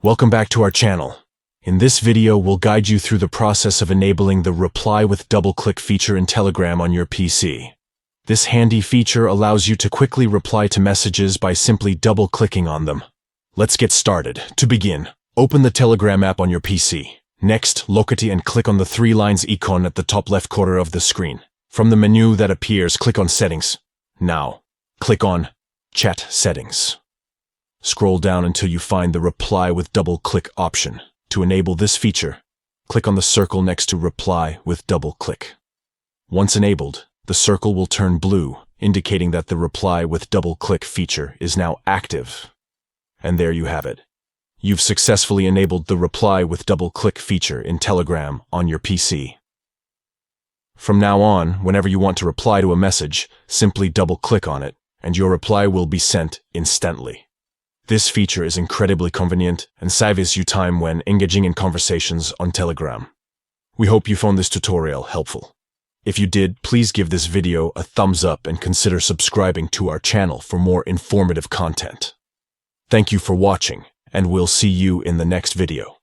Welcome back to our channel. In this video, we'll guide you through the process of enabling the Reply with Double-Click feature in Telegram on your PC. This handy feature allows you to quickly reply to messages by simply double-clicking on them. Let's get started. To begin, open the Telegram app on your PC. Next, locate and click on the three lines icon at the top left corner of the screen. From the menu that appears, click on Settings. Now, click on Chat Settings. Scroll down until you find the Reply with Double-Click option. To enable this feature, click on the circle next to Reply with Double-Click. Once enabled, the circle will turn blue, indicating that the Reply with Double-Click feature is now active. And there you have it. You've successfully enabled the Reply with Double-Click feature in Telegram on your PC. From now on, whenever you want to reply to a message, simply double-click on it, and your reply will be sent instantly. This feature is incredibly convenient and saves you time when engaging in conversations on Telegram. We hope you found this tutorial helpful. If you did, please give this video a thumbs up and consider subscribing to our channel for more informative content. Thank you for watching, and we'll see you in the next video.